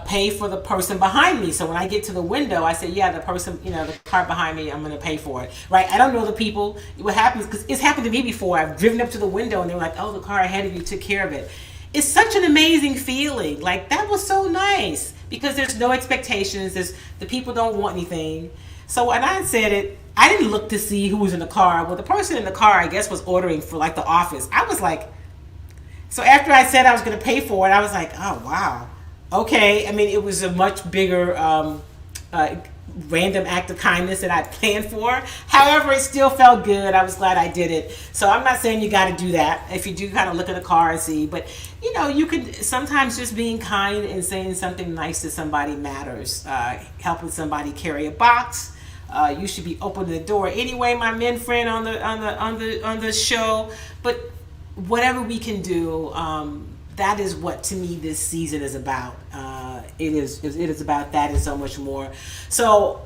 pay for the person behind me. So when I get to the window, I say, yeah, the person, the car behind me, I'm going to pay for it. Right? I don't know the people. What happens, because it's happened to me before. I've driven up to the window and they're like, oh, the car ahead of you took care of it. It's such an amazing feeling. Like, that was so nice, because there's no expectations. The people don't want anything. So when I said it, I didn't look to see who was in the car. Well, the person in the car, I guess, was ordering for like the office. I was like, so after I said I was going to pay for it, I was like, oh, wow. Okay, it was a much bigger random act of kindness that I planned for. However, it still felt good. I was glad I did it. So I'm not saying you got to do that. If you do kind of look at the car and see, but you could sometimes just being kind and saying something nice to somebody matters. Helping somebody carry a box. You should be opening the door anyway, my men friend on the show. But whatever we can do. That is what, to me, this season is about. It is about that and so much more. So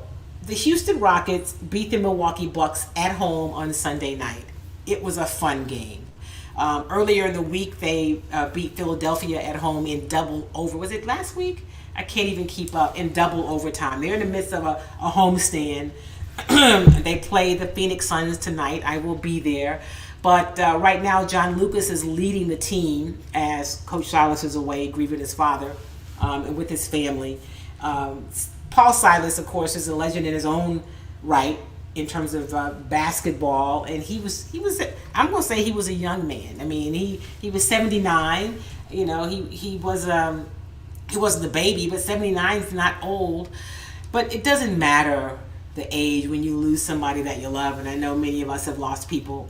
the Houston Rockets beat the Milwaukee Bucks at home on Sunday night. It was a fun game. Earlier in the week, they beat Philadelphia at home in double over. Was it last week? I can't even keep up. In double overtime. They're in the midst of a homestand. They play the Phoenix Suns tonight. I will be there. But right now, John Lucas is leading the team as Coach Silas is away, grieving his father, and with his family. Paul Silas, of course, is a legend in his own right in terms of basketball, and he was. I'm gonna say he was a young man. He was 79. He wasn't a baby, but 79 is not old. But it doesn't matter the age when you lose somebody that you love, and I know many of us have lost people.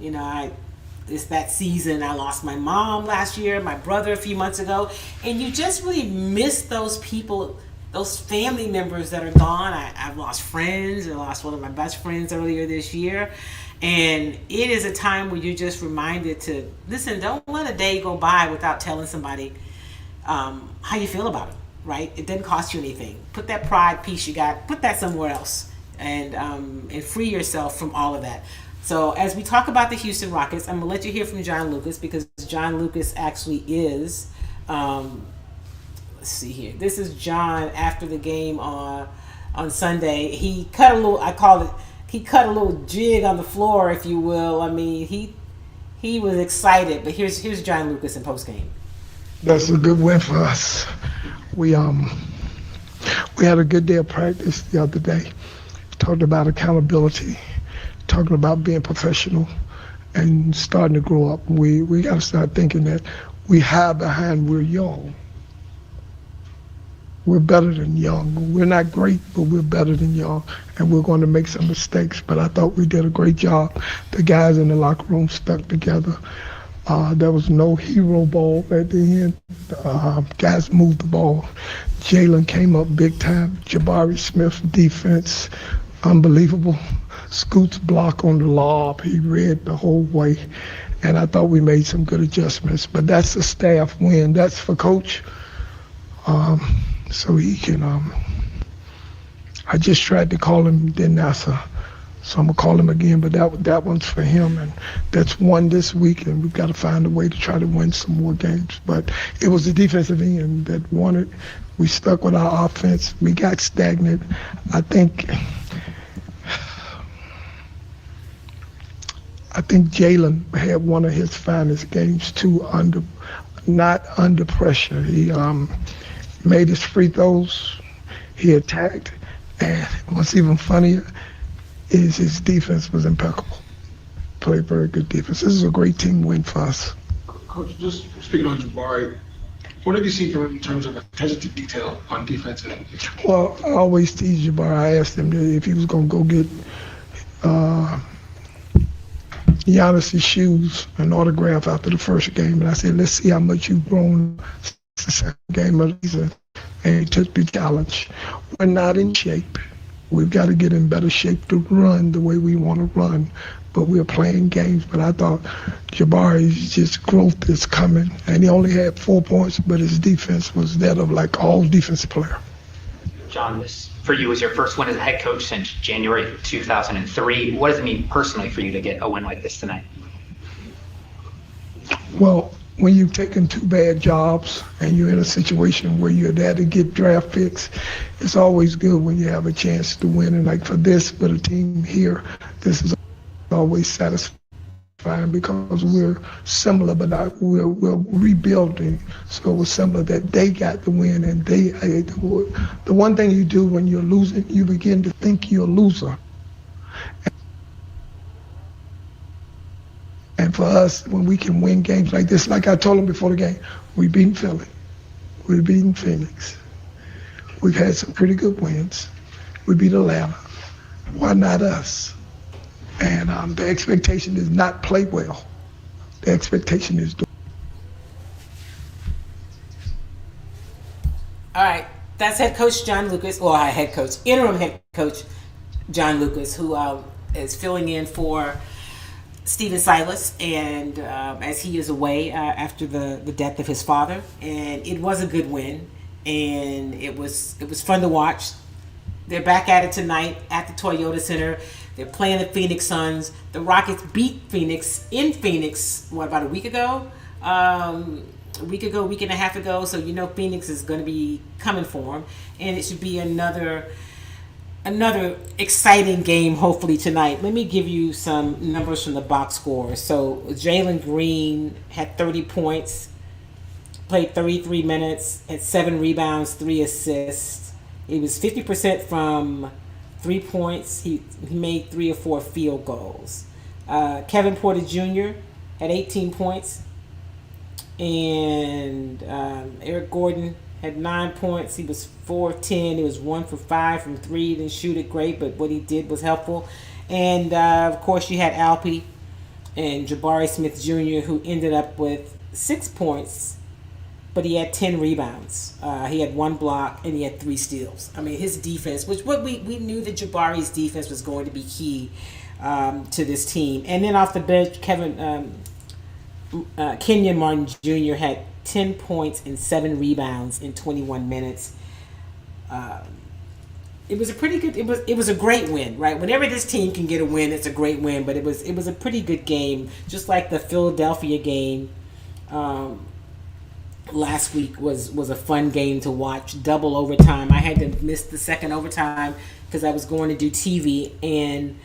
It's that season. I lost my mom last year, my brother a few months ago, and you just really miss those people, those family members that are gone. I've lost friends. I lost one of my best friends earlier this year, and it is a time where you're just reminded to listen. Don't let a day go by without telling somebody how you feel about it. Right? It doesn't cost you anything. Put that pride piece you got, put that somewhere else. And free yourself from all of that. So as we talk about the Houston Rockets, I'm going to let you hear from John Lucas, because John Lucas actually is, let's see here. This is John after the game on Sunday. He cut a little, he cut a little jig on the floor, if you will. He was excited, but here's John Lucas in postgame. That's a good win for us. We had a good day of practice the other day. Talked about accountability, talking about being professional, and starting to grow up. We got to start thinking that we hide behind we're young. We're better than young. We're not great, but we're better than young, and we're going to make some mistakes. But I thought we did a great job. The guys in the locker room stuck together. There was no hero ball at the end. Guys moved the ball. Jalen came up big time. Jabari Smith defense, unbelievable. Scoot's block on the lob, he read the whole way. And I thought we made some good adjustments. But that's a staff win. That's for Coach. So he can, I just tried to call him, didn't answer. So I'm going to call him again, but that one's for him. And that's one this week, and we've got to find a way to try to win some more games. But it was the defensive end that won it. We stuck with our offense. We got stagnant. I think Jalen had one of his finest games, too, not under pressure. He made his free throws. He attacked. And what's even funnier is his defense was impeccable. Played very good defense. This is a great team win for us. Coach, just speaking on Jabari, what have you seen from him in terms of attention to detail on defense? Well, I always tease Jabari. I asked him if he was going to go get Giannis's shoes, an autograph after the first game. And I said, let's see how much you've grown since the second game of the season. And he took the challenge. We're not in shape. We've got to get in better shape to run the way we want to run. But we're playing games. But I thought Jabari's just growth is coming. And he only had 4 points, but his defense was that of like all defensive player. John, this for you was your first win as a head coach since January of 2003. What does it mean personally for you to get a win like this tonight? Well, when you've taken 2 bad jobs and you're in a situation where you're there to get draft picks, it's always good when you have a chance to win. And like for a team here, this is always satisfying because we're similar, but we're rebuilding. So it was similar that they got the win, and the one thing you do when you're losing, you begin to think you're a loser. And for us, when we can win games like this, like I told them before the game, we beat Philly, we beat Phoenix. We've had some pretty good wins. We beat Atlanta. Why not us? And the expectation is not play well. The expectation is do. All right, that's head coach John Lucas, or interim head coach John Lucas, who is filling in for Stephen Silas, and as he is away after the death of his father. And it was a good win, and it was fun to watch. They're back at it tonight at the Toyota Center. They're playing the Phoenix Suns. The Rockets beat Phoenix in Phoenix, about a week ago? Week and a half ago. So Phoenix is going to be coming for them. And it should be another exciting game, hopefully, tonight. Let me give you some numbers from the box score. So Jalen Green had 30 points, played 33 minutes, had 7 rebounds, 3 assists. He was 50% from 3 points. He made 3 or 4 field goals. Kevin Porter Jr. had 18 points. And Eric Gordon had 9 points. He was 4-10. He was 1 for 5 from 3. He didn't shoot it great, but what he did was helpful. And, of course, you had Alpy and Jabari Smith Jr., who ended up with 6 points, but he had 10 rebounds. He had 1 block, and he had 3 steals. I mean, his defense, we knew that Jabari's defense was going to be key to this team. And then off the bench, Kenyon Martin Jr. had 10 points and 7 rebounds in 21 minutes. It was a pretty good. It was a great win, right? Whenever this team can get a win, it's a great win. But it was a pretty good game, just like the Philadelphia game last week was a fun game to watch. Double overtime. I had to miss the second overtime because I was going to do TV, and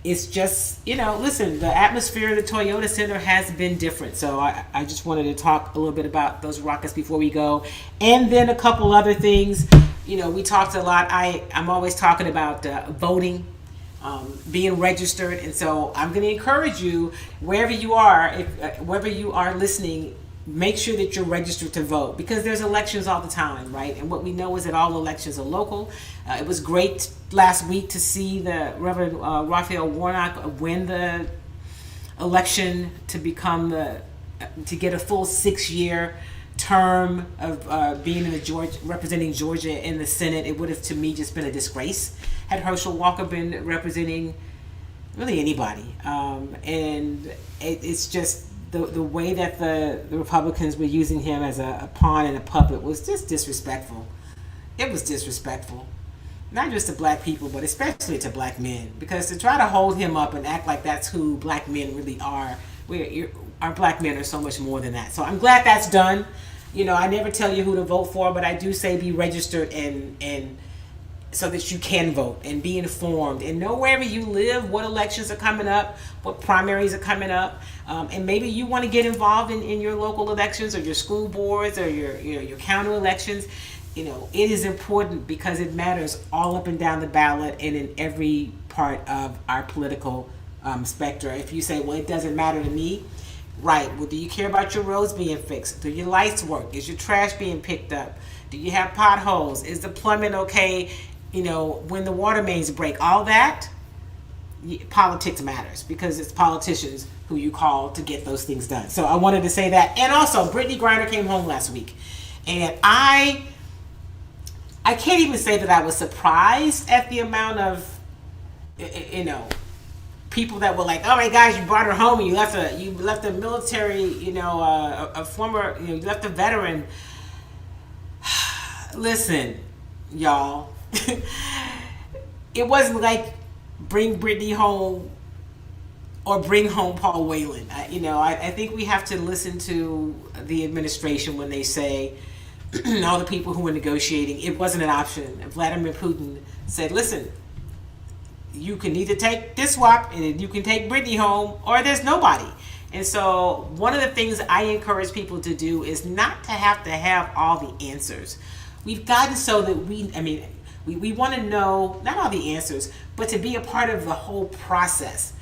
it's just, listen, the atmosphere of the Toyota Center has been different. So I just wanted to talk a little bit about those Rockets before we go. And then a couple other things. We talked a lot. I'm always talking about voting being registered. And so I'm going to encourage you, wherever you are, wherever you are listening, make sure that you're registered to vote, because there's elections all the time, right? And what we know is that all elections are local. It was great last week to see the Reverend Raphael Warnock win the election to become to get a full 6-year term of being in representing Georgia in the Senate. It would have, to me, just been a disgrace had Herschel Walker been representing really anybody. And it's just the way that the Republicans were using him as a pawn and a puppet was just disrespectful. It was disrespectful. Not just to black people, but especially to black men. Because to try to hold him up and act like that's who black men really are, our black men are so much more than that. So I'm glad that's done. You know, I never tell you who to vote for, but I do say be registered and so that you can vote and be informed and know wherever you live what elections are coming up, what primaries are coming up, and maybe you want to get involved in your local elections or your school boards or your county elections. You know, it is important because it matters all up and down the ballot and in every part of our political spectrum. If you say, well, it doesn't matter to me, right? Well, do you care about your roads being fixed? Do your lights work? Is your trash being picked up? Do you have potholes? Is the plumbing okay? You know, when the water mains break, all that, politics matters because it's politicians who you call to get those things done. So I wanted to say that. And also, Brittany Griner came home last week. And I can't even say that I was surprised at the amount of, you know, people that were like, "Oh my gosh, you brought her home and you left a military, you know, a former, you know, you left a veteran." Listen, y'all. It wasn't like bring Brittany home or bring home Paul Whelan. I think we have to listen to the administration when they say all the people who were negotiating, it wasn't an option. Vladimir Putin said, listen, you can either take this swap and you can take Brittany home or there's nobody. And so one of the things I encourage people to do is not to have all the answers. We've gotten so that we want to know, not all the answers, but to be a part of the whole process.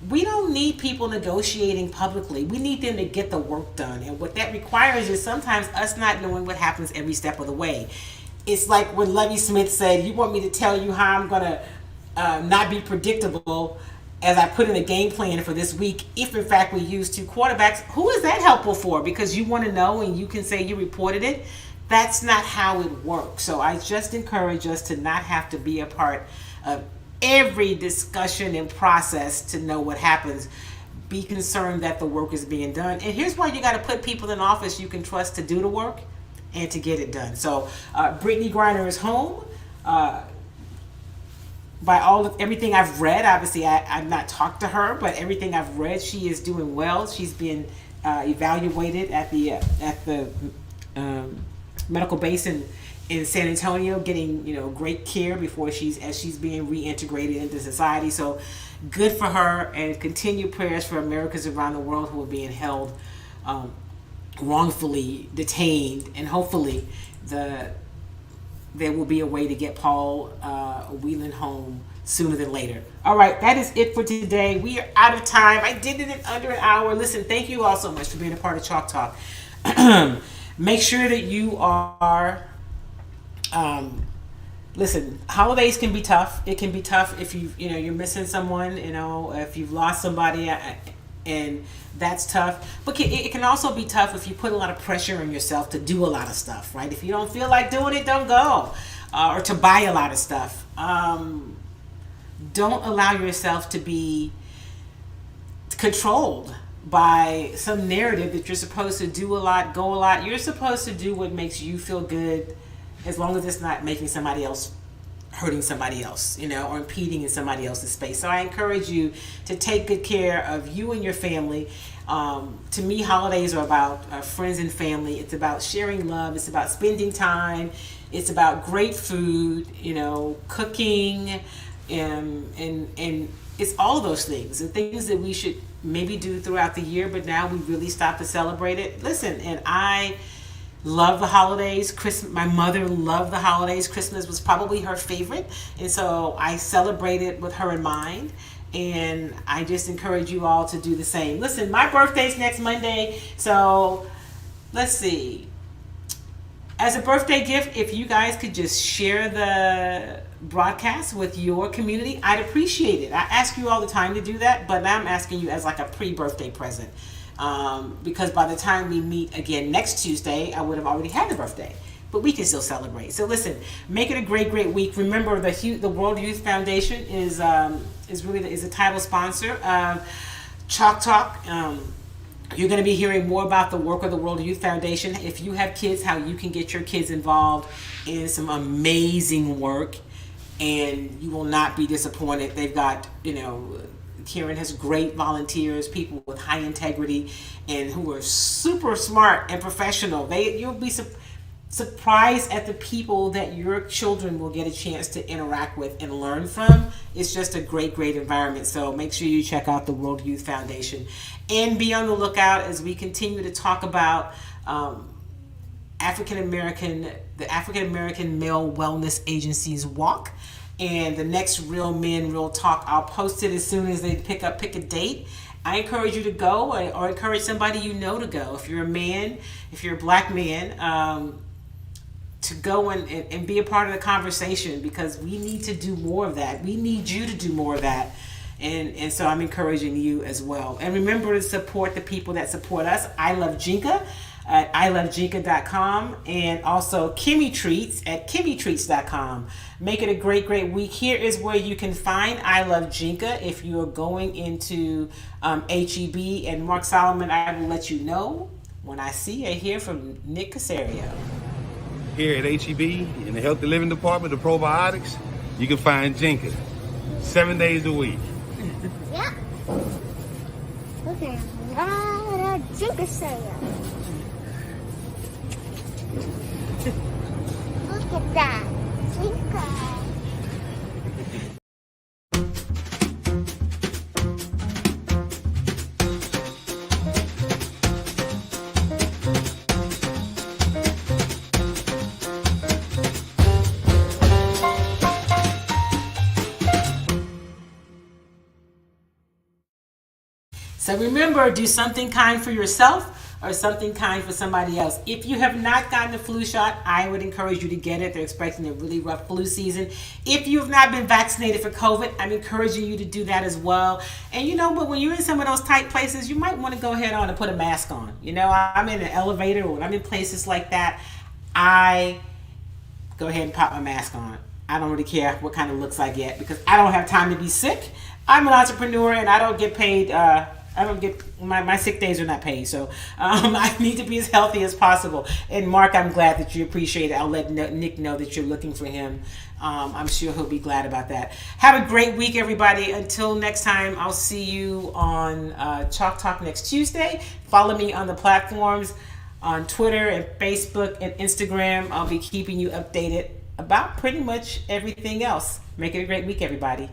We don't need people negotiating publicly. We need them to get the work done. And what that requires is sometimes us not knowing what happens every step of the way. It's like when Lovie Smith said, you want me to tell you how I'm going to not be predictable as I put in a game plan for this week, if in fact we use 2 quarterbacks. Who is that helpful for? Because you want to know and you can say you reported it. That's not how it works. So I just encourage us to not have to be a part of every discussion and process to know what happens. Be concerned that the work is being done. And here's why you got to put people in office you can trust to do the work and to get it done. So Brittany Griner is home. By everything I've read, obviously I've not talked to her, but everything I've read, she is doing well. She's been evaluated at the medical base in San Antonio, getting great care before she's being reintegrated into society. So good for her, and continued prayers for Americans around the world who are being held wrongfully detained, and hopefully there will be a way to get Paul Whelan home sooner than later. All right, that is it for today. We are out of time. I did it in under an hour. Listen, thank you all so much for being a part of Chalk Talk. Make sure that you are listen, holidays can be tough. It can be tough if you're missing someone, if you've lost somebody, and that's tough. But it can also be tough if you put a lot of pressure on yourself to do a lot of stuff, right? If you don't feel like doing it, don't go. Or to buy a lot of stuff. Don't allow yourself to be controlled by some narrative that you're supposed to do a lot, go a lot. You're supposed to do what makes you feel good, as long as it's not making somebody else, hurting somebody else, or impeding in somebody else's space. So I encourage you to take good care of you and your family. To me, holidays are about friends and family. It's about sharing love. It's about spending time. It's about great food, cooking, and it's all of those things. The things that we should maybe do throughout the year, but now we really stop to celebrate it. Listen, and I love the holidays. My mother loved the holidays. Christmas was probably her favorite. And so I celebrated with her in mind. And I just encourage you all to do the same. Listen, my birthday's next Monday. So let's see. As a birthday gift, if you guys could just share the broadcast with your community, I'd appreciate it. I ask you all the time to do that, but now I'm asking you as like a pre-birthday present. Because by the time we meet again next Tuesday, I would have already had the birthday. But we can still celebrate. So listen, make it a great, great week. Remember, the World Youth Foundation is a title sponsor of Chalk Talk. You're going to be hearing more about the work of the World Youth Foundation. If you have kids, how you can get your kids involved in some amazing work, and you will not be disappointed. They've got, Karen has great volunteers, people with high integrity, and who are super smart and professional. You'll be surprised at the people that your children will get a chance to interact with and learn from. It's just a great, great environment. So make sure you check out the World Youth Foundation and be on the lookout as we continue to talk about the African American Male Wellness Agency's walk. And the next Real Men, Real Talk, I'll post it as soon as they pick a date. I encourage you to go, or encourage somebody you know to go. If you're a man, if you're a black man, to go and be a part of the conversation, because we need to do more of that. We need you to do more of that. And so I'm encouraging you as well. And remember to support the people that support us. I Love Jinka at ilovejinka.com, and also Kimmy Treats at kimmytreats.com. Make it a great, great week. Here is where you can find I Love Jinka if you are going into HEB. And Mark Solomon, I will let you know when I see or hear from Nick Casario. Here at HEB, in the Healthy Living Department of Probiotics, you can find Jinka 7 days a week. Yeah. Look at that Jinka. Look at that Jinka. So remember, do something kind for yourself or something kind for somebody else. If you have not gotten the flu shot, I would encourage you to get it. They're expecting a really rough flu season. If you've not been vaccinated for COVID, I'm encouraging you to do that as well. And but when you're in some of those tight places, you might want to go ahead on and put a mask on. I'm in an elevator, or when I'm in places like that, I go ahead and pop my mask on. I don't really care what kind of looks I get, because I don't have time to be sick. I'm an entrepreneur and I don't get paid. I don't get my sick days are not paid, so I need to be as healthy as possible. And Mark, I'm glad that you appreciate it. I'll let Nick know that you're looking for him. I'm sure he'll be glad about that. Have a great week, everybody. Until next time, I'll see you on Chalk Talk next Tuesday. Follow me on the platforms on Twitter and Facebook and Instagram. I'll be keeping you updated about pretty much everything else. Make it a great week, everybody.